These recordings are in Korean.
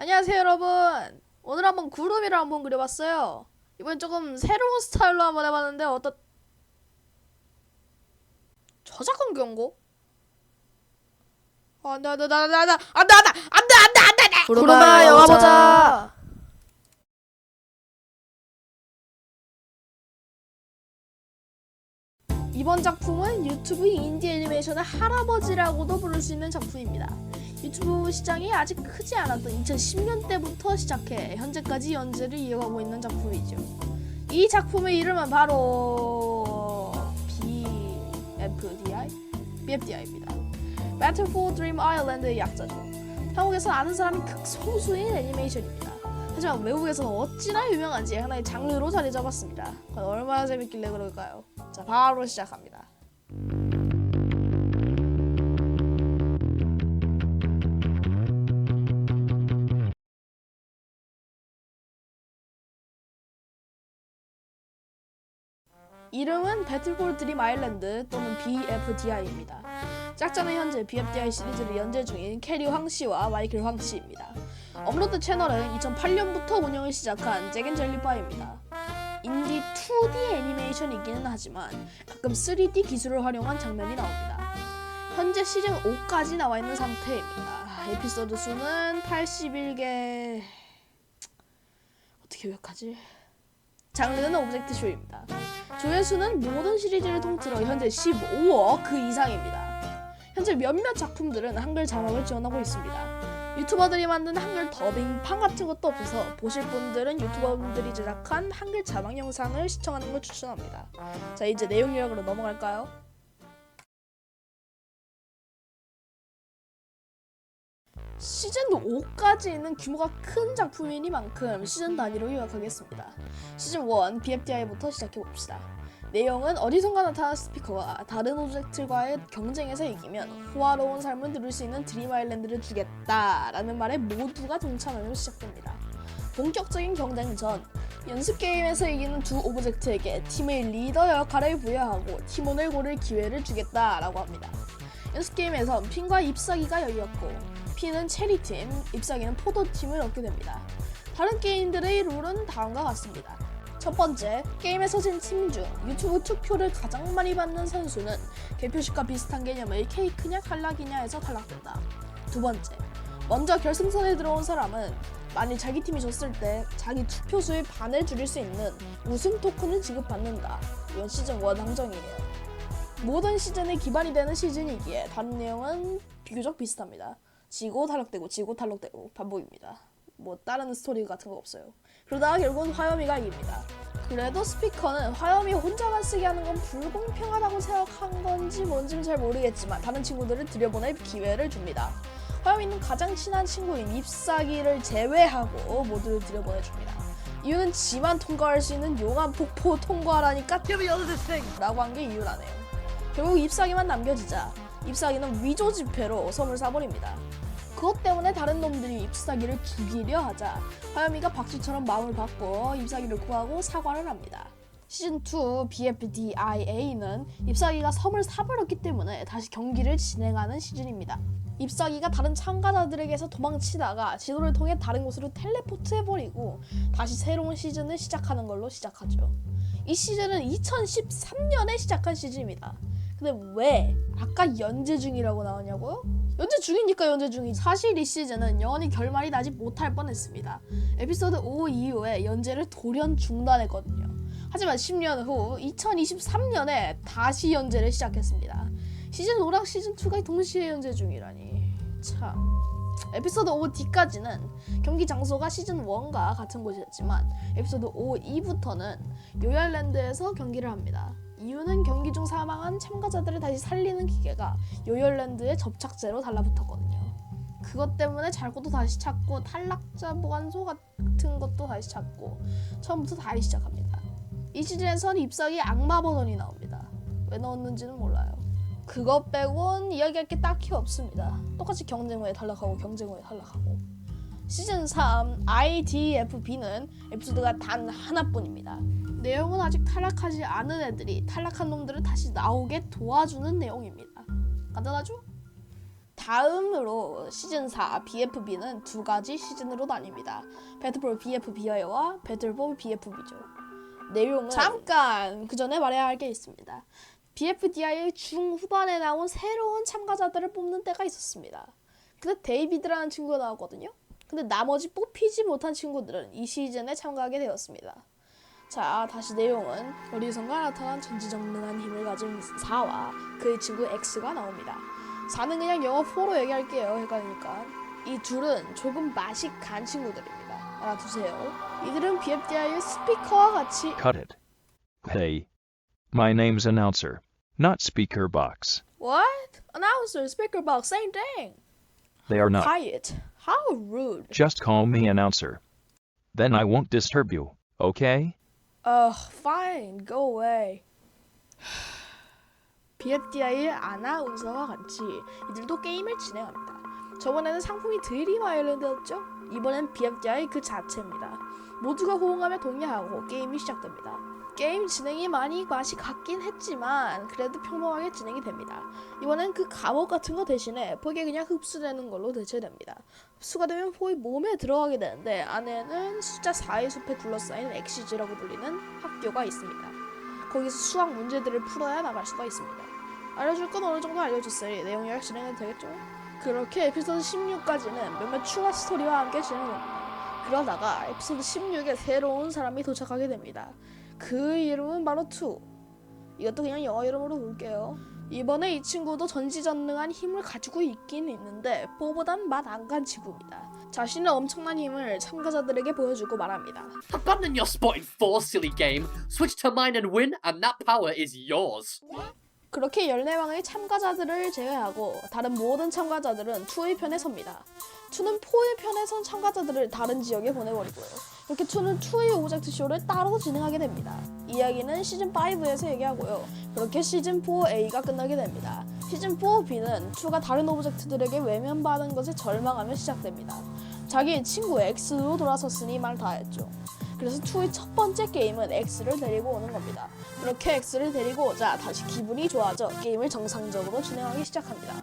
안녕하세요 여러분. 오늘 한번 구름이를 한번 그려봤어요. 이번 조금 새로운 스타일로 한번 해봤는데 저작권 경고? 안돼. 구름아 영화 보자. 이번 작품은 유튜브 인디 애니메이션의 할아버지라고도 부를 수 있는 작품입니다. 유튜브 시장이 아직 크지 않았던 2010년대부터 시작해 현재까지 연재를 이어가고 있는 작품이죠. 이 작품의 이름은 바로 BFDI입니다. Battle for Dream Island의 약자죠. 한국에서 아는 사람이 극소수인 애니메이션입니다. 하지만 외국에서는 어찌나 유명한지 하나의 장르로 자리 잡았습니다. 과연 얼마나 재밌길래 그럴까요? 자, 바로 시작합니다. 이름은 배틀 폴 드림 아일랜드 또는 BFDI입니다. 짝자는 현재 BFDI 시리즈를 연재 중인 캐리 황씨와 마이클 황씨입니다. 업로드 채널은 2008년부터 운영을 시작한 잭앤젤리바입니다. 인디 2D 애니메이션이기는 하지만 가끔 3D 기술을 활용한 장면이 나옵니다. 현재 시즌 5까지 나와 있는 상태입니다. 에피소드 수는 81개. 어떻게 기억하지? 장르는 오브젝트 쇼입니다. 조회수는 모든 시리즈를 통틀어 현재 15억 그 이상입니다. 현재 몇몇 작품들은 한글 자막을 지원하고 있습니다. 유튜버들이 만든 한글 더빙판 같은 것도 없어서 보실 분들은 유튜버분들이 제작한 한글 자막 영상을 시청하는 걸 추천합니다. 자, 이제 내용 요약으로 넘어갈까요? 시즌 5까지는 규모가 큰 작품이니만큼 시즌 단위로 요약하겠습니다. 시즌 1 BFDI부터 시작해봅시다. 내용은 어디선가 나타난 스피커가 다른 오브젝트과의 경쟁에서 이기면 호화로운 삶을 누릴 수 있는 드림 아일랜드를 주겠다라는 말에 모두가 동참하며 시작됩니다. 본격적인 경쟁 전 연습 게임에서 이기는 두 오브젝트에게 팀의 리더 역할을 부여하고 팀원을 고를 기회를 주겠다라고 합니다. 연습 게임에선 핀과 잎사귀가 열렸고 핀은 체리팀, 잎사귀는 포도팀을 얻게 됩니다. 다른 게임들의 룰은 다음과 같습니다. 첫 번째, 게임에서 진 팀 중 유튜브 투표를 가장 많이 받는 선수는 개표식과 비슷한 개념의 케이크냐 탈락이냐에서 탈락된다. 두 번째, 먼저 결승선에 들어온 사람은 만일 자기 팀이 졌을 때 자기 투표수의 반을 줄일 수 있는 우승 토큰을 지급받는다. 이건 시즌 1 항정이에요. 모든 시즌에 기반이 되는 시즌이기에 다른 내용은 비교적 비슷합니다. 지고 탈락되고 반복입니다. 뭐 다른 스토리 같은 거 없어요. 그러다가 결국은 화염이가 이깁니다. 그래도 스피커는 화염이 혼자만 쓰게 하는 건 불공평하다고 생각한 건지 뭔지는 잘 모르겠지만 다른 친구들을 들여보낼 기회를 줍니다. 화염이는 가장 친한 친구인 잎사귀를 제외하고 모두를 들여보내줍니다. 이유는 지만 통과할 수 있는 용암 폭포 통과라니까 라고 한 게 이유라네요. 결국 잎사귀만 남겨지자 잎사귀는 위조 지폐로 섬을 쏴버립니다. 그것 때문에 다른 놈들이 잎사귀를 죽이려 하자 화염이가 박쥐처럼 마음을 바꿔 잎사귀를 구하고 사과를 합니다. 시즌2 BFDIA는 잎사귀가 섬을 쏴버렸기 때문에 다시 경기를 진행하는 시즌입니다. 잎사귀가 다른 참가자들에게서 도망치다가 지도를 통해 다른 곳으로 텔레포트해버리고 다시 새로운 시즌을 시작하는 걸로 시작하죠. 이 시즌은 2013년에 시작한 시즌입니다. 근데 왜 아까 연재 중이라고 나오냐고요? 연재 중이니까 연재 중이지. 사실 이 시즌은 영원히 결말이 나지 못할 뻔했습니다. 에피소드 5 이후에 연재를 돌연 중단했거든요. 하지만 10년 후 2023년에 다시 연재를 시작했습니다. 시즌 5랑 시즌 2가 동시에 연재 중이라니 참. 에피소드 5 뒤까지는 경기 장소가 시즌 1과 같은 곳이었지만 에피소드 5 이부터는 요열랜드에서 경기를 합니다. 이유는 경기 중 사망한 참가자들을 다시 살리는 기계가 요열랜드의 접착제로 달라붙었거든요. 그것 때문에 잘못도 다시 찾고 탈락자 보관소 같은 것도 다시 찾고 처음부터 다시 시작합니다. 이 시즌에선 잎사귀 악마 버전이 나옵니다. 왜 넣었는지는 몰라요. 그것 빼곤 이야기할 게 딱히 없습니다. 똑같이 경쟁 후에 탈락하고 경쟁 후에 탈락하고. 시즌 3 IDFB는 에피소드가 단 하나뿐입니다. 내용은 아직 탈락하지 않은 애들이 탈락한 놈들을 다시 나오게 도와주는 내용입니다. 간단하죠? 다음으로 시즌 4 BFB는 두 가지 시즌으로 나뉩니다. 배틀볼 BFB와 배틀볼 BFB죠. 내용은 잠깐 그 전에 말해야 할 게 있습니다. BFDI의 중후반에 나온 새로운 참가자들을 뽑는 때가 있었습니다. 근데 데이비드라는 친구가 나왔거든요. 근데 나머지 뽑히지 못한 친구들은 이 시즌에 참가하게 되었습니다. 자, 다시 내용은 어디선가 나타난 전지전능한 힘을 가진 4와 그의 친구 X가 나옵니다. 4는 그냥 영어 4로 얘기할게요. 헷갈리니까. 이 둘은 조금 맛이 간 친구들입니다. 알아두세요. 이들은 BFDI의 스피커와 같이 Cut it. Hey. My name's announcer, not speaker box. What? Announcer, speaker box, same thing. They are not. Quiet. How rude. Just call me announcer. Then I won't disturb you, okay? Fine. Go away. BFDI의 아나운서와 같이 이들도 게임을 진행합니다. 저번에는 상품이 드림 아일랜드였죠? 이번엔 BFDI 그 자체입니다. 모두가 호응하며 동의하고 게임이 시작됩니다. 게임 진행이 많이 맛이 같긴 했지만 그래도 평범하게 진행이 됩니다. 이번엔 그 감옥 같은 거 대신에 폭에 그냥 흡수되는 걸로 대체됩니다. 흡수가 되면 폭이 몸에 들어가게 되는데 안에는 숫자 4의 숲에 둘러싸인 엑시즈라고 불리는 학교가 있습니다. 거기서 수학 문제들을 풀어야 나갈 수가 있습니다. 알려줄 건 어느 정도 알려줬으니 내용 요약 진행은 되겠죠? 그렇게 에피소드 16까지는 몇몇 추가 스토리와 함께 진행됩니다. 그러다가 에피소드 16에 새로운 사람이 도착하게 됩니다. 그 이름은 바로 2. 이것도 그냥 영어 이름으로 볼게요. 이번에 이 친구도 전지전능한 힘을 가지고 있긴 있는데 4보단 맛 안 간 친구입니다. 자신의 엄청난 힘을 참가자들에게 보여주고 말합니다. Abandon your spotting 4, silly game. Switch to mine and win, and that power is yours. 그렇게 14명의 참가자들을 제외하고 다른 모든 참가자들은 2의 편에 섭니다. 2는 4의 편에 선 참가자들을 다른 지역에 보내버리고요. 이렇게 2는 2의 오브젝트 쇼를 따로 진행하게 됩니다. 이야기는 시즌 5에서 얘기하고요. 그렇게 시즌 4A가 끝나게 됩니다. 시즌 4B는 2가 다른 오브젝트들에게 외면받은 것에 절망하며 시작됩니다. 자기의 친구 X로 돌아섰으니 말 다 했죠. 그래서 2의 첫 번째 게임은 X를 데리고 오는 겁니다. 그렇게 X를 데리고 오자 다시 기분이 좋아져 게임을 정상적으로 진행하기 시작합니다.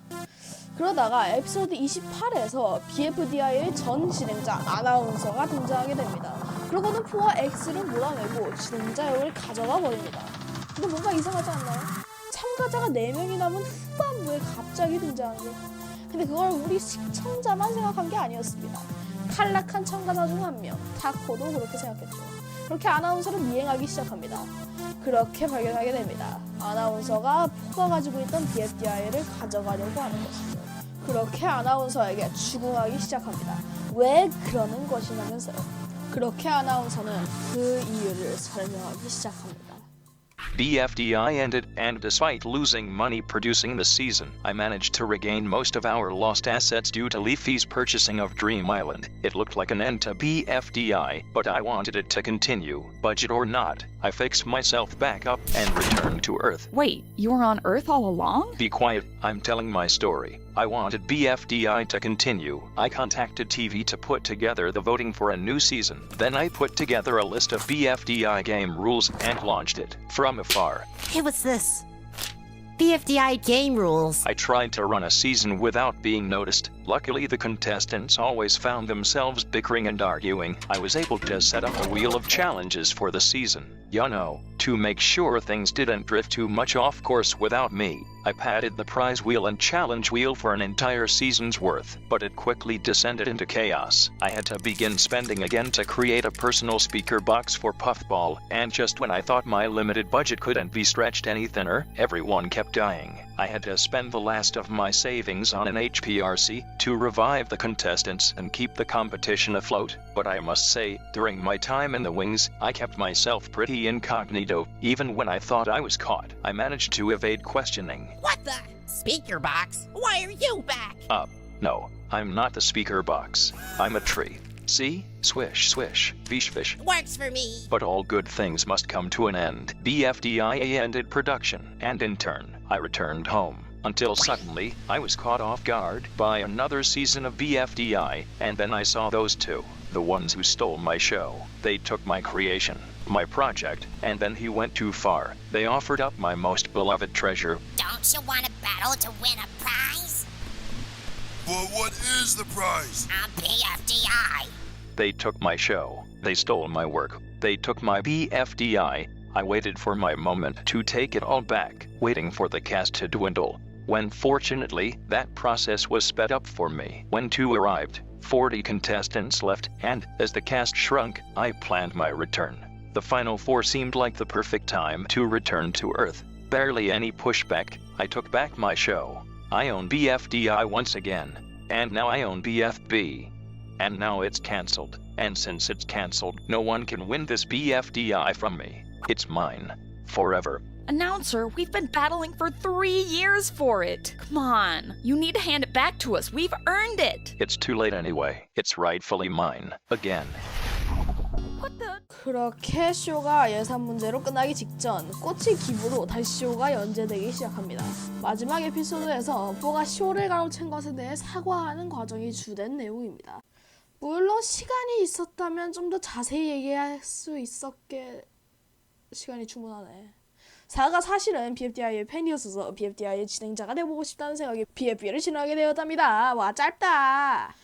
그러다가 에피소드 28에서 BFDI의 전 진행자 아나운서가 등장하게 됩니다. 그러고는 4와 X를 몰아내고 진행자 역을 가져가 버립니다. 근데 뭔가 이상하지 않나요? 참가자가 4명이 남은 후반부에 갑자기 등장한 게. 근데 그걸 우리 시청자만 생각한 게 아니었습니다. 탈락한 참가자 중 한 명, 타코도 그렇게 생각했죠. 그렇게 아나운서를 미행하기 시작합니다. 그렇게 발견하게 됩니다. 아나운서가 4가 가지고 있던 BFDI를 가져가려고 하는 것이죠. 그렇게 아나운서에게 추궁하기 시작합니다. 왜 그러는 것이냐면서요. 그렇게 아나운서는 그 이유를 설명하기 시작합니다. BFDI ended, and despite losing money producing the season, I managed to regain most of our lost assets due to Leafy's purchasing of Dream Island. It looked like an end to BFDI, but I wanted it to continue, budget or not. I fixed myself back up and returned to Earth. Wait, you were on Earth all along? Be quiet, I'm telling my story. I wanted BFDI to continue. I contacted TV to put together the voting for a new season. Then I put together a list of BFDI game rules and launched it from afar. Hey, what's this? BFDI game rules. I tried to run a season without being noticed. Luckily, the contestants always found themselves bickering and arguing. I was able to set up a wheel of challenges for the season. You know, to make sure things didn't drift too much off course without me. I padded the prize wheel and challenge wheel for an entire season's worth, but it quickly descended into chaos. I had to begin spending again to create a personal speaker box for Puffball, and just when I thought my limited budget couldn't be stretched any thinner, everyone kept dying. I had to spend the last of my savings on an HPRC to revive the contestants and keep the competition afloat, but I must say, during my time in the wings, I kept myself pretty incognito. Even when I thought I was caught, I managed to evade questioning. What the? Speaker box? Why are you back? No, I'm not the speaker box. I'm a tree. See? Swish, swish, fish, fish. Works for me. But all good things must come to an end. BFDIA ended production, and in turn, I returned home. Until suddenly, I was caught off guard by another season of BFDI, and then I saw those two, the ones who stole my show. They took my creation, my project, and then he went too far. They offered up my most beloved treasure. Don't you want to battle to win a prize? But what is the prize? BFDI. They took my show. They stole my work. They took my BFDI. I waited for my moment to take it all back, waiting for the cast to dwindle. When fortunately, that process was sped up for me. When 2 arrived, 40 contestants left, and as the cast shrunk, I planned my return. The final 4 seemed like the perfect time to return to Earth. Barely any pushback, I took back my show. I own BFDI once again, and now I own BFB. And now it's cancelled, and since it's cancelled, no one can win this BFDI from me. It's mine. Forever. Announcer, we've been battling for 3 years for it. Come on, you need to hand it back to us. We've earned it. It's too late anyway. It's rightfully mine. Again. What the? 그렇게 쇼가 예산 문제로 끝나기 직전 꽃의 기부로 다시 쇼가 연재되기 시작합니다. 마지막 에피소드에서 포가 쇼를 가로챈 것에 대해 사과하는 과정이 주된 내용입니다. 물론 시간이 있었다면 좀 더 자세히 얘기할 수 있었게... 시간이 충분하네. 사가 사실은 BFDI의 팬이었어서 BFDI의 진행자가 되어보고 싶다는 생각에 BFB를 진행하게 되었답니다. 와 짧다.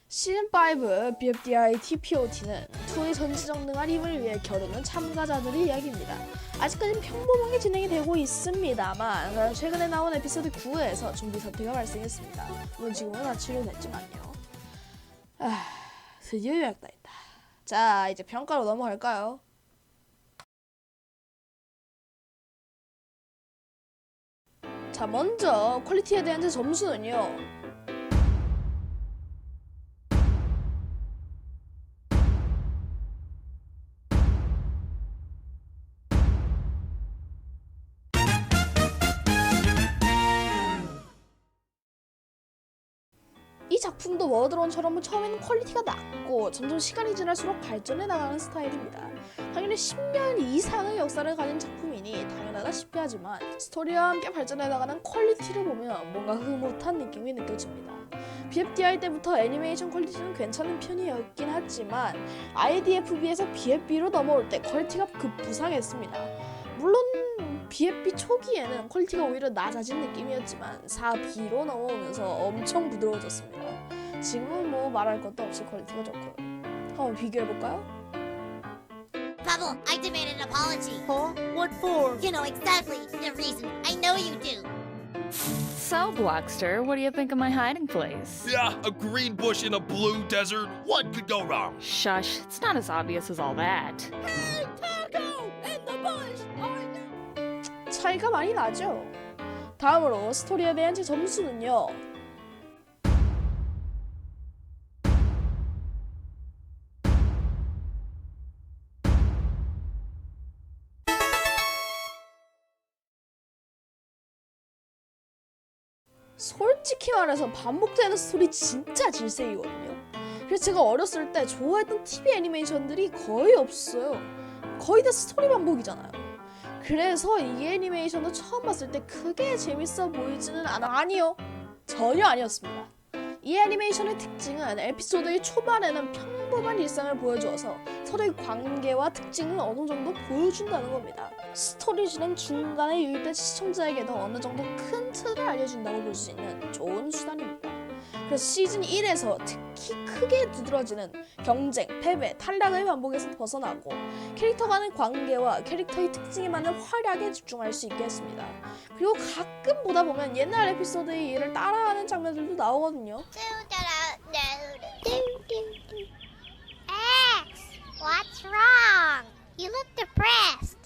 시즌5 BFDI TPOT는 둘이 전지전능한 힘을 위해 겨루는 참가자들의 이야기입니다. 아직까지는 평범하게 진행이 되고 있습니다만 최근에 나온 에피소드 9에서 좀비 사태가 발생했습니다. 물론 지금은 다 치료됐지만요. 드디어 요약다 했다. 자 이제 평가로 넘어갈까요? 자 먼저 퀄리티에 대한 제 점수는요. 이 작품도 워드런처럼 처음에는 퀄리티가 낮고 점점 시간이 지날수록 발전해 나가는 스타일입니다. 당연히 10년 이상의 역사를 가진 작품이니 당연하다시피 하지만 스토리와 함께 발전해 나가는 퀄리티를 보면 뭔가 흐뭇한 느낌이 느껴집니다. BFDI 때부터 애니메이션 퀄리티는 괜찮은 편이었긴 하지만 IDFB에서 BFB로 넘어올 때 퀄리티가 급부상했습니다. 물론 BFB 초기에는 퀄리티가 오히려 낮아진 느낌이었지만 4B로 넘어오면서 엄청 부드러워졌습니다. 지금은 뭐 말할 것도 없이 퀄리티가 좋고요. 한번 비교해볼까요? Bubble, I demand an apology. Huh? What for? You know exactly the reason. I know you do. So, Blockster, what do you think of my hiding place? Yeah, a green bush in a blue desert. What could go wrong? Shush, it's not as obvious as all that. Hey, Taco! In the bush! 차이가 많이 나죠? 다음으로 스토리에 대한 제 점수는요. 솔직히 말해서 반복되는 스토리 진짜 질색이거든요. 그래서 제가 어렸을 때 좋아했던 TV 애니메이션들이 거의 없어요. 거의 다 스토리 반복이잖아요. 그래서 이 애니메이션도 처음 봤을 때 크게 재밌어 보이지는 아니요. 전혀 아니었습니다. 이 애니메이션의 특징은 에피소드의 초반에는 평범한 일상을 보여주어서 서로의 관계와 특징을 어느 정도 보여준다는 겁니다. 스토리 진행 중간에 유입된 시청자에게도 어느 정도 큰 틀을 알려준다고 볼 수 있는 좋은 수단입니다. 그래서 시즌 1에서 특히 크게 두드러지는 경쟁, 패배, 탈락의 반복에서 벗어나고 캐릭터 간의 관계와 캐릭터의 특징에 맞는 활약에 집중할 수 있게 했습니다. 그리고 가끔 보다 보면 옛날 에피소드의 일을 따라하는 장면들도 나오거든요. X, what's wrong? You look depressed.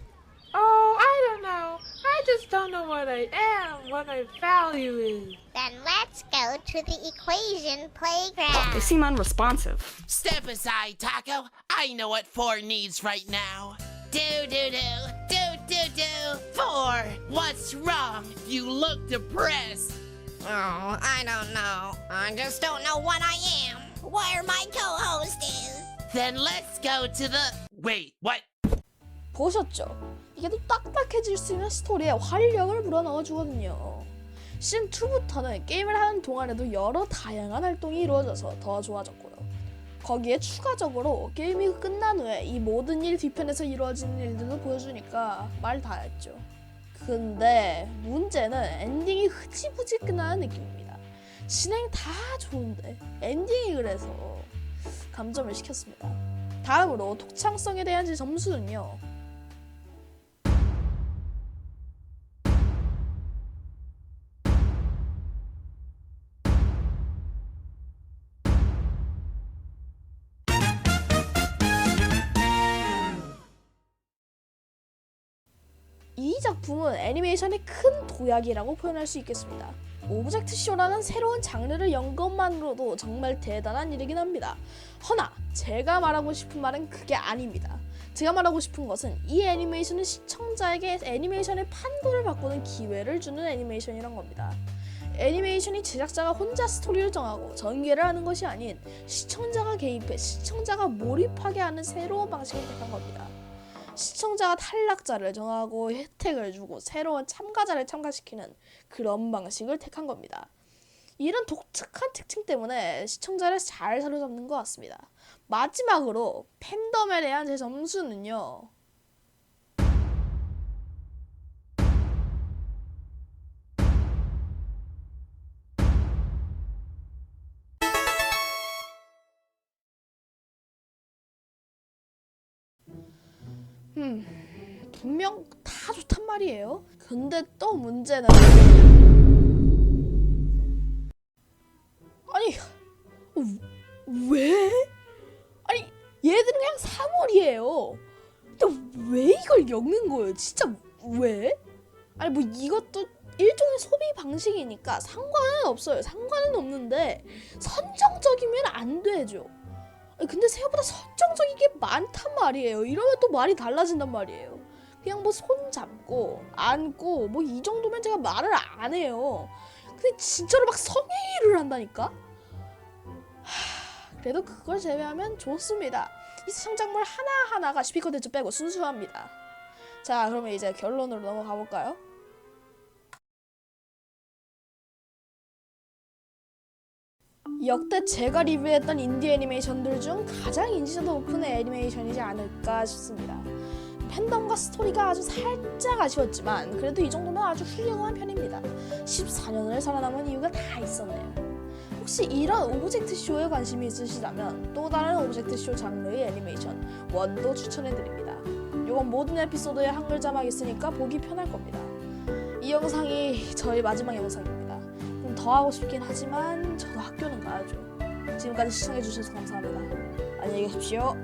Oh, I don't know. I just don't know what I am, what my value is. Then let's go to the equation playground. They seem unresponsive. Step aside, Taco. I know what 4 needs right now. Do. 4. What's wrong? You look depressed. Oh, I don't know. I just don't know what I am. Where my co-host is. Then let's go to the... Wait, what? 보셨죠? 이게 또 딱딱해질 수 있는 스토리에 활력을 불어넣어 주거든요. 시즌 2부터는 게임을 하는 동안에도 여러 다양한 활동이 이루어져서 더 좋아졌고요. 거기에 추가적으로 게임이 끝난 후에 이 모든 일 뒤편에서 이루어지는 일들도 보여주니까 말 다 했죠. 근데 문제는 엔딩이 흐지부지 끝나는 느낌입니다. 진행 다 좋은데 엔딩이 그래서 감점을 시켰습니다. 다음으로 독창성에 대한 제 점수는요. 이 작품은 애니메이션의 큰 도약이라고 표현할 수 있겠습니다. 오브젝트 쇼라는 새로운 장르를 연 것만으로도 정말 대단한 일이긴 합니다. 허나 제가 말하고 싶은 말은 그게 아닙니다. 제가 말하고 싶은 것은 이 애니메이션은 시청자에게 애니메이션의 판도를 바꾸는 기회를 주는 애니메이션이란 겁니다. 애니메이션이 제작자가 혼자 스토리를 정하고 전개를 하는 것이 아닌 시청자가 개입해 시청자가 몰입하게 하는 새로운 방식을 택한 겁니다. 시청자가 탈락자를 정하고 혜택을 주고 새로운 참가자를 참가시키는 그런 방식을 택한 겁니다. 이런 독특한 특징 때문에 시청자를 잘 사로잡는 것 같습니다. 마지막으로 팬덤에 대한 제 점수는요. 분명 다 좋단 말이에요. 근데 또 문제는 아니 왜? 아니 얘들은 그냥 사물이에요. 근데 왜 이걸 엮는 거예요? 진짜 왜? 아니 뭐 이것도 일종의 소비 방식이니까 상관은 없어요. 상관은 없는데 선정적이면 안 되죠. 근데 생각보다 선정적인 게 많단 말이에요. 이러면 또 말이 달라진단 말이에요. 그냥 뭐 손 잡고 안고 뭐 이 정도면 제가 말을 안 해요. 근데 진짜로 막 성행위를 한다니까? 그래도 그걸 제외하면 좋습니다. 이 상작물 하나하나가 스피커 대츠 빼고 순수합니다. 자, 그러면 이제 결론으로 넘어가 볼까요? 역대 제가 리뷰했던 인디 애니메이션들 중 가장 인지도가 높은 애니메이션이지 않을까 싶습니다. 팬덤과 스토리가 아주 살짝 아쉬웠지만 그래도 이 정도면 아주 훌륭한 편입니다. 14년을 살아남은 이유가 다 있었네요. 혹시 이런 오브젝트 쇼에 관심이 있으시다면 또 다른 오브젝트 쇼 장르의 애니메이션 원도 추천해드립니다. 이건 모든 에피소드에 한글 자막 있으니까 보기 편할 겁니다. 이 영상이 저의 마지막 영상입니다. 좀 더 하고 싶긴 하지만 저도 학교는 가야죠. 지금까지 시청해주셔서 감사합니다. 안녕히 계십시오.